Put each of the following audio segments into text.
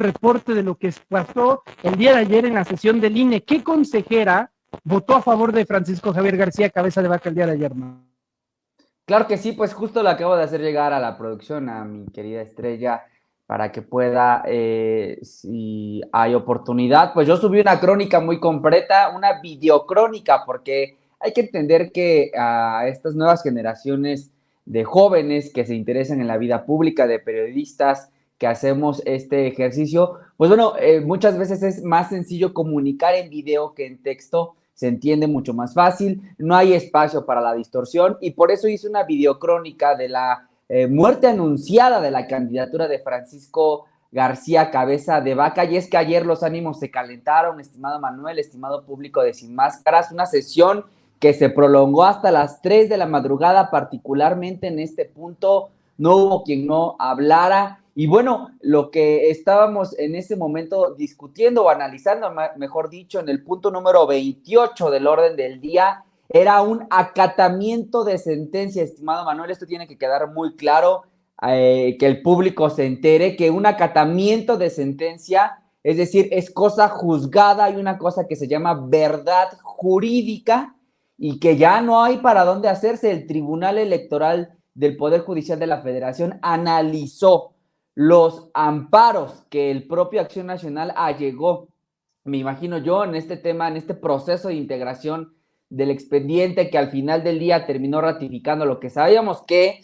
reporte de lo que pasó el día de ayer en la sesión del INE. ¿Qué consejera votó a favor de Francisco Javier García Cabeza de Vaca el día de ayer, no? Claro que sí, pues justo lo acabo de hacer llegar a la producción, a mi querida Estrella, para que pueda, si hay oportunidad, pues yo subí una crónica muy completa, una videocrónica, porque hay que entender que a estas nuevas generaciones de jóvenes que se interesan en la vida pública, de periodistas que hacemos este ejercicio, pues bueno, muchas veces es más sencillo comunicar en video que en texto, se entiende mucho más fácil, no hay espacio para la distorsión y por eso hice una videocrónica de la muerte anunciada de la candidatura de Francisco García Cabeza de Vaca. Y es que ayer los ánimos se calentaron, estimado Manuel, estimado público de Sin Máscaras, una sesión que se prolongó hasta las 3 de la madrugada, particularmente en este punto no hubo quien no hablara. Y bueno, lo que estábamos en ese momento discutiendo o analizando, mejor dicho, en el punto número 28 del orden del día, era un acatamiento de sentencia, estimado Manuel. Esto tiene que quedar muy claro, que el público se entere que un acatamiento de sentencia, es decir, es cosa juzgada, hay una cosa que se llama verdad jurídica y que ya no hay para dónde hacerse. El Tribunal Electoral del Poder Judicial de la Federación analizó los amparos que el propio Acción Nacional allegó, me imagino yo, en este tema, en este proceso de integración del expediente que al final del día terminó ratificando lo que sabíamos, que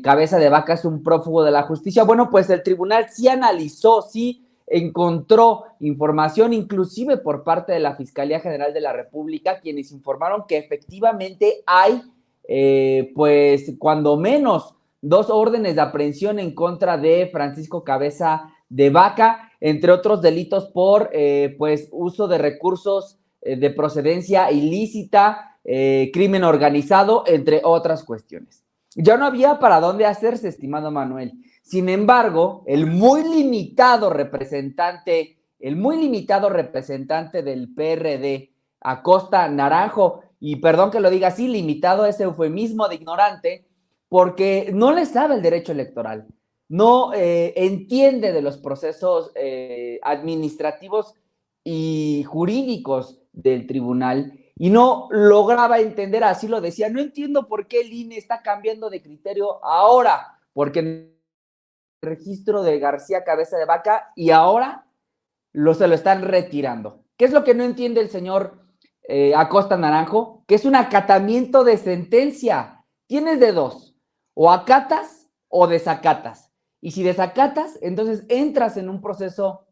Cabeza de Vaca es un prófugo de la justicia. Bueno, pues el tribunal sí analizó, sí encontró información, inclusive por parte de la Fiscalía General de la República, quienes informaron que efectivamente hay, pues, cuando menos 2 órdenes de aprehensión en contra de Francisco Cabeza de Vaca, entre otros delitos por, pues, uso de recursos de procedencia ilícita, crimen organizado, entre otras cuestiones. Ya no había para dónde hacerse, estimado Manuel. Sin embargo, el muy limitado representante del PRD, Acosta Naranjo, y perdón que lo diga así, limitado es eufemismo de ignorante, porque no le sabe el derecho electoral, no entiende de los procesos administrativos y jurídicos del tribunal y no lograba entender, así lo decía, no entiendo por qué el INE está cambiando de criterio ahora, porque el registro de García Cabeza de Vaca y ahora se lo están retirando. ¿Qué es lo que no entiende el señor Acosta Naranjo? Que es un acatamiento de sentencia. Tienes de dos, o acatas o desacatas. Y si desacatas, entonces entras en un proceso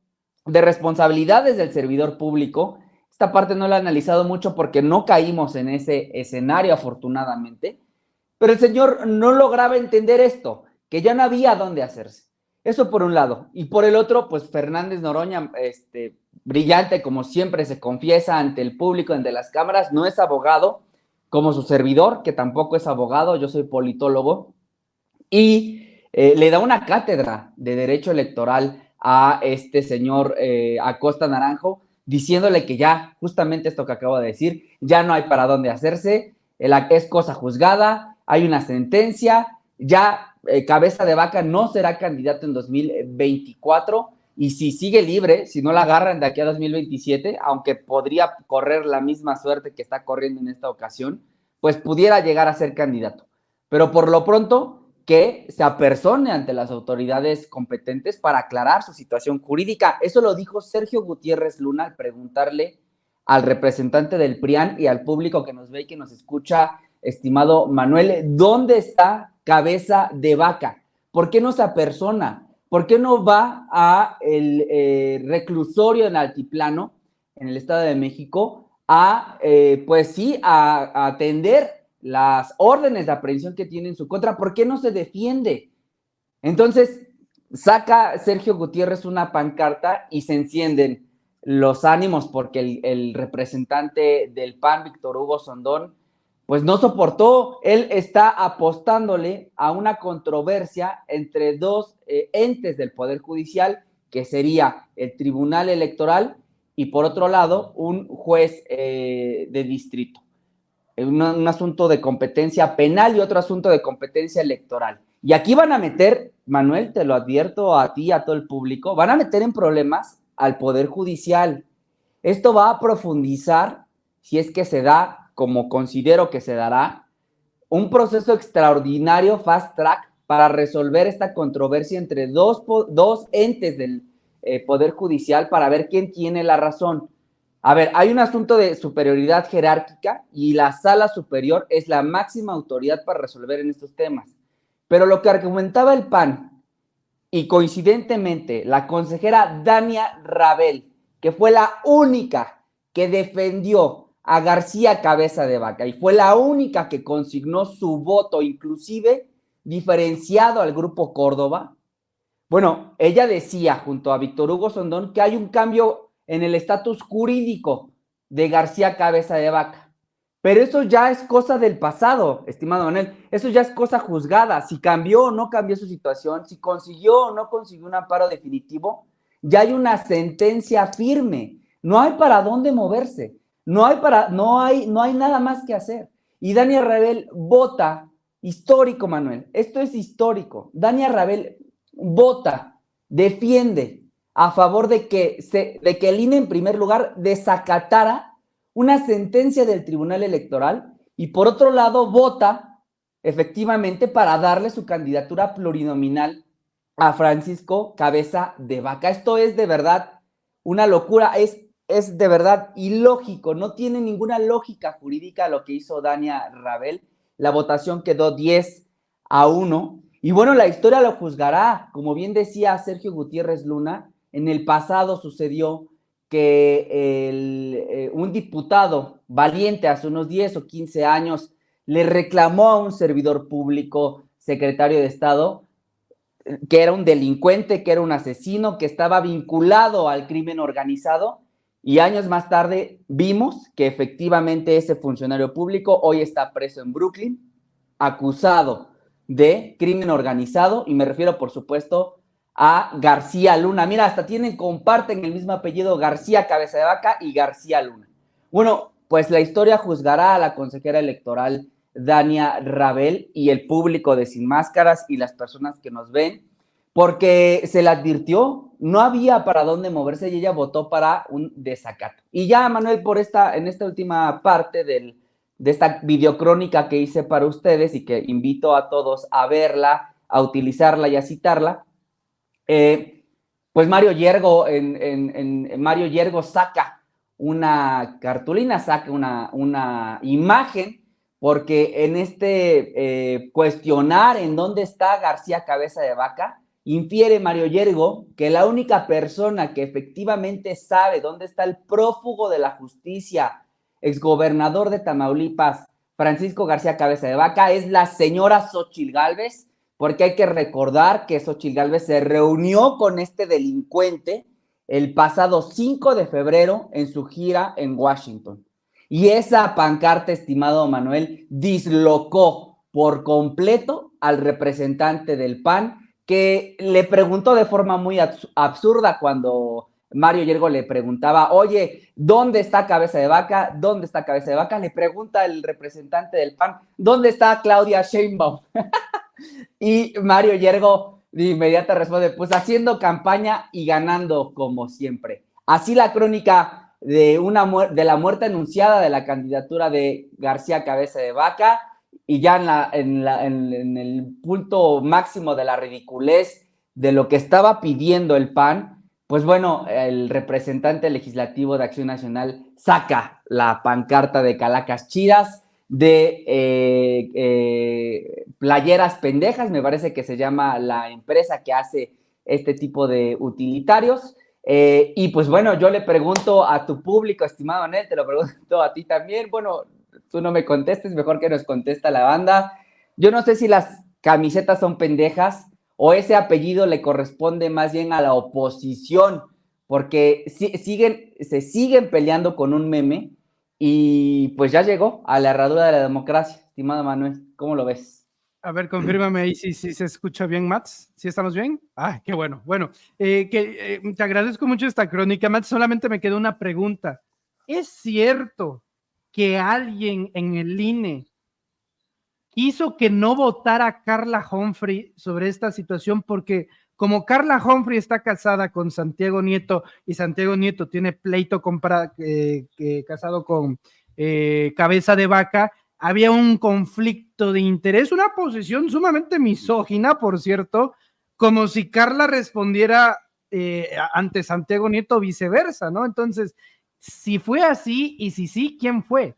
de responsabilidades del servidor público. Esta parte no la he analizado mucho porque no caímos en ese escenario, afortunadamente. Pero el señor no lograba entender esto, que ya no había dónde hacerse. Eso por un lado. Y por el otro, pues Fernández Noroña, brillante como siempre se confiesa ante el público, ante las cámaras, no es abogado, como su servidor, que tampoco es abogado, yo soy politólogo, y le da una cátedra de derecho electoral a este señor Acosta Naranjo, diciéndole que ya, justamente esto que acabo de decir, ya no hay para dónde hacerse, es cosa juzgada, hay una sentencia, ya Cabeza de Vaca no será candidato en 2024 y si sigue libre, si no la agarran de aquí a 2027, aunque podría correr la misma suerte que está corriendo en esta ocasión, pues pudiera llegar a ser candidato. Pero por lo pronto, que se apersone ante las autoridades competentes para aclarar su situación jurídica. Eso lo dijo Sergio Gutiérrez Luna al preguntarle al representante del PRIAN y al público que nos ve y que nos escucha, estimado Manuel, ¿dónde está Cabeza de Vaca? ¿Por qué no se apersona? ¿Por qué no va a el reclusorio en Altiplano, en el Estado de México, a, pues sí, a atender las órdenes de aprehensión que tiene en su contra? ¿Por qué no se defiende? Entonces, saca Sergio Gutiérrez una pancarta y se encienden los ánimos porque el representante del PAN, Víctor Hugo Sondón, pues no soportó. Él está apostándole a una controversia entre dos entes del Poder Judicial, que sería el Tribunal Electoral y por otro lado un juez de distrito. un asunto de competencia penal y otro asunto de competencia electoral. Y aquí van a meter, Manuel, te lo advierto a ti, a todo el público, van a meter en problemas al Poder Judicial. Esto va a profundizar, si es que se da, como considero que se dará, un proceso extraordinario, fast track, para resolver esta controversia entre dos entes del Poder Judicial para ver quién tiene la razón. A ver, hay un asunto de superioridad jerárquica y la sala superior es la máxima autoridad para resolver en estos temas. Pero lo que argumentaba el PAN y coincidentemente la consejera Dania Rabel, que fue la única que defendió a García Cabeza de Vaca y fue la única que consignó su voto, inclusive diferenciado al Grupo Córdoba. Bueno, ella decía junto a Víctor Hugo Sondón que hay un cambio en el estatus jurídico de García Cabeza de Vaca. Pero eso ya es cosa del pasado, estimado Manuel. Eso ya es cosa juzgada. Si cambió o no cambió su situación, si consiguió o no consiguió un amparo definitivo, ya hay una sentencia firme. No hay para dónde moverse. No hay nada más que hacer. Y Dania Rabel vota, histórico, Manuel. Esto es histórico. Dania Rabel vota, defiende a favor de que el INE, en primer lugar, desacatara una sentencia del Tribunal Electoral y, por otro lado, vota efectivamente para darle su candidatura plurinominal a Francisco Cabeza de Vaca. Esto es de verdad una locura, es de verdad ilógico, no tiene ninguna lógica jurídica lo que hizo Dania Rabel. La votación quedó 10-1. Y bueno, la historia lo juzgará. Como bien decía Sergio Gutiérrez Luna, en el pasado sucedió que un diputado valiente hace unos 10 o 15 años le reclamó a un servidor público, secretario de Estado, que era un delincuente, que era un asesino, que estaba vinculado al crimen organizado, y años más tarde vimos que efectivamente ese funcionario público hoy está preso en Brooklyn, acusado de crimen organizado, y me refiero, por supuesto, a García Luna. Mira, hasta comparten el mismo apellido, García Cabeza de Vaca y García Luna. Bueno, pues la historia juzgará a la consejera electoral Dania Rabel y el público de Sin Máscaras y las personas que nos ven, porque se le advirtió, no había para dónde moverse y ella votó para un desacato. Y ya, Manuel, en esta última parte de esta videocrónica que hice para ustedes y que invito a todos a verla, a utilizarla y a citarla, pues Mario Yergo saca una cartulina, saca una imagen, porque en este cuestionar en dónde está García Cabeza de Vaca, infiere Mario Yergo que la única persona que efectivamente sabe dónde está el prófugo de la justicia, exgobernador de Tamaulipas, Francisco García Cabeza de Vaca, es la señora Xóchitl Gálvez, porque hay que recordar que Xóchitl Gálvez se reunió con este delincuente el pasado 5 de febrero en su gira en Washington. Y esa pancarta, estimado Manuel, dislocó por completo al representante del PAN, que le preguntó de forma muy absurda cuando Mario Yergo le preguntaba, oye, ¿dónde está Cabeza de Vaca? ¿Dónde está Cabeza de Vaca? Le pregunta el representante del PAN, ¿dónde está Claudia Sheinbaum? Y Mario Yergo de inmediato responde, pues haciendo campaña y ganando como siempre. Así la crónica de la muerte anunciada de la candidatura de García Cabeza de Vaca, y ya en el punto máximo de la ridiculez de lo que estaba pidiendo el PAN, pues bueno, el representante legislativo de Acción Nacional saca la pancarta de Calacas Chidas, de playeras pendejas, me parece que se llama la empresa que hace este tipo de utilitarios. Y pues bueno, yo le pregunto a tu público, estimado Anel, te lo pregunto a ti también. Bueno, tú no me contestes, mejor que nos contesta la banda. Yo no sé si las camisetas son pendejas o ese apellido le corresponde más bien a la oposición, porque se siguen peleando con un meme. Y pues ya llegó a la herradura de la democracia, estimado Manuel. ¿Cómo lo ves? A ver, confírmame ahí si se escucha bien, Mats. ¿Sí estamos bien? Ah, qué bueno. Bueno, te agradezco mucho esta crónica, Mats. Solamente me quedó una pregunta. ¿Es cierto que alguien en el INE hizo que no votara Carla Humphrey sobre esta situación, porque como Carla Humphrey está casada con Santiago Nieto y Santiago Nieto tiene pleito casado con Cabeza de Vaca, había un conflicto de interés, una posición sumamente misógina, por cierto, como si Carla respondiera ante Santiago Nieto o viceversa, ¿no? Entonces, si fue así y si sí, ¿quién fue?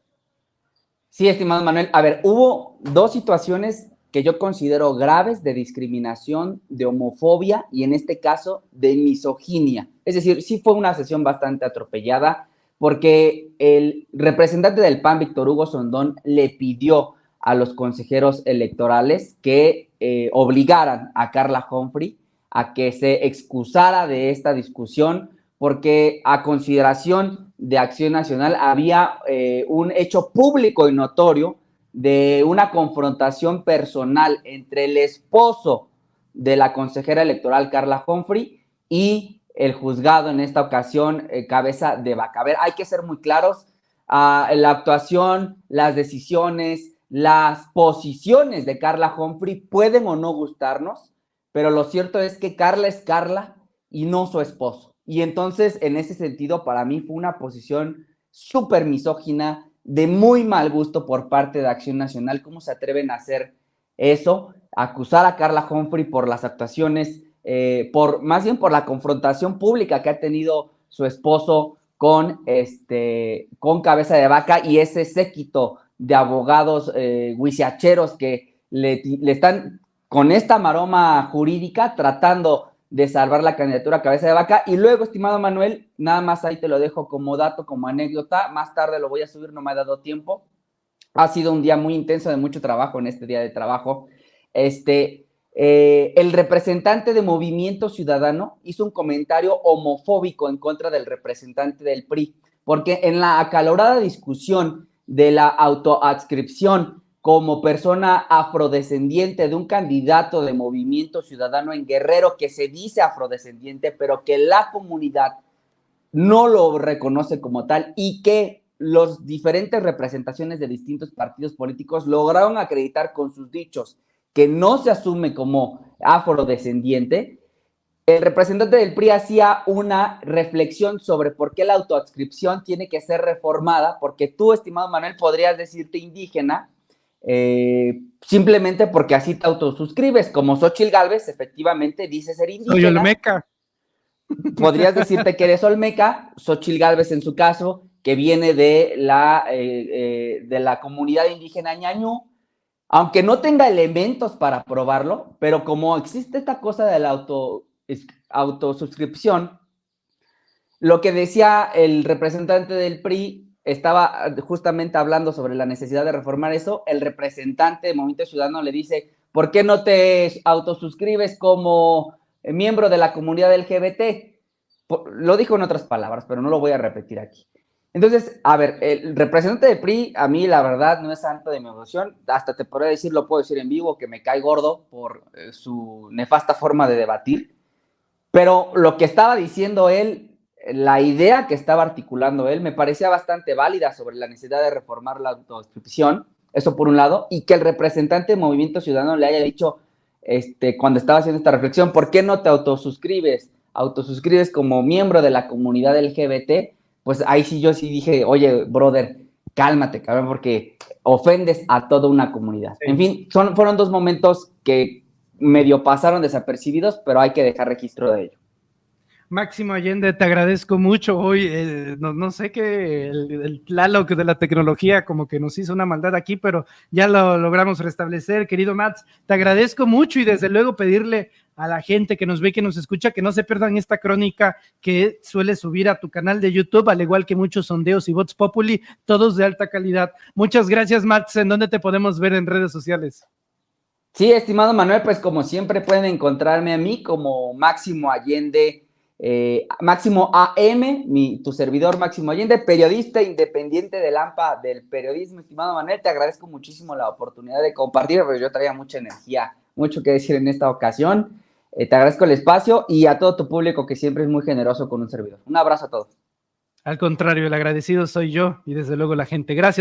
Sí, estimado Manuel. A ver, hubo dos situaciones que yo considero graves de discriminación, de homofobia y en este caso de misoginia. Es decir, sí fue una sesión bastante atropellada porque el representante del PAN, Víctor Hugo Sondón, le pidió a los consejeros electorales que obligaran a Carla Humphrey a que se excusara de esta discusión porque a consideración de Acción Nacional había un hecho público y notorio de una confrontación personal entre el esposo de la consejera electoral Carla Humphrey y el juzgado en esta ocasión Cabeza de Vaca. A ver, hay que ser muy claros, la actuación, las decisiones, las posiciones de Carla Humphrey pueden o no gustarnos, pero lo cierto es que Carla es Carla y no su esposo. Y entonces, en ese sentido, para mí fue una posición súper misógina, de muy mal gusto por parte de Acción Nacional. ¿Cómo se atreven a hacer eso? Acusar a Carla Humphrey por las actuaciones, más bien por la confrontación pública que ha tenido su esposo con Cabeza de Vaca y ese séquito de abogados huizacheros que le están con esta maroma jurídica tratando de salvar la candidatura a Cabeza de Vaca. Y luego, estimado Manuel, nada más ahí te lo dejo como dato, como anécdota, más tarde lo voy a subir, no me ha dado tiempo. Ha sido un día muy intenso de mucho trabajo en este día de trabajo. El representante de Movimiento Ciudadano hizo un comentario homofóbico en contra del representante del PRI, porque en la acalorada discusión de la autoadscripción como persona afrodescendiente de un candidato de Movimiento Ciudadano en Guerrero que se dice afrodescendiente, pero que la comunidad no lo reconoce como tal y que los diferentes representaciones de distintos partidos políticos lograron acreditar con sus dichos que no se asume como afrodescendiente. El representante del PRI hacía una reflexión sobre por qué la autoadscripción tiene que ser reformada, porque tú, estimado Manuel, podrías decirte indígena, simplemente porque así te autosuscribes, como Xóchitl Gálvez efectivamente dice ser indígena. Soy olmeca. Podrías decirte que eres olmeca, Xóchitl Gálvez en su caso, que viene de la comunidad indígena ñañú, aunque no tenga elementos para probarlo, pero como existe esta cosa de la autosuscripción, lo que decía el representante del PRI estaba justamente hablando sobre la necesidad de reformar eso. El representante de Movimiento Ciudadano le dice, ¿por qué no te autosuscribes como miembro de la comunidad LGBT? Lo dijo en otras palabras, pero no lo voy a repetir aquí. Entonces, a ver, el representante del PRI, a mí la verdad no es santo de mi devoción, hasta te podría decir, lo puedo decir en vivo, que me cae gordo por su nefasta forma de debatir, pero lo que estaba diciendo él, la idea que estaba articulando él, me parecía bastante válida sobre la necesidad de reformar la autodescripción, eso por un lado, y que el representante de Movimiento Ciudadano le haya dicho, cuando estaba haciendo esta reflexión, ¿por qué no te autosuscribes? Autosuscribes como miembro de la comunidad LGBT, pues ahí sí yo sí dije, oye, brother, cálmate, cabrón, porque ofendes a toda una comunidad. Sí. En fin, fueron dos momentos que medio pasaron desapercibidos, pero hay que dejar registro de ello. Máximo Allende, te agradezco mucho hoy, no sé qué, el Tlaloc de la tecnología como que nos hizo una maldad aquí, pero ya lo logramos restablecer, querido Mats, te agradezco mucho y desde luego pedirle a la gente que nos ve, que nos escucha, que no se pierdan esta crónica que suele subir a tu canal de YouTube, al igual que muchos sondeos y Vox Populi, todos de alta calidad. Muchas gracias, Mats. ¿En dónde te podemos ver en redes sociales? Sí, estimado Manuel, pues como siempre pueden encontrarme a mí como Máximo Allende, Máximo AM, tu servidor Máximo Allende, periodista independiente del AMPA del periodismo. Estimado Manuel, te agradezco muchísimo la oportunidad de compartir, pero yo traía mucha energía, mucho que decir en esta ocasión. Te agradezco el espacio y a todo tu público que siempre es muy generoso con un servidor. Un abrazo a todos. Al contrario, el agradecido soy yo y desde luego la gente. Gracias.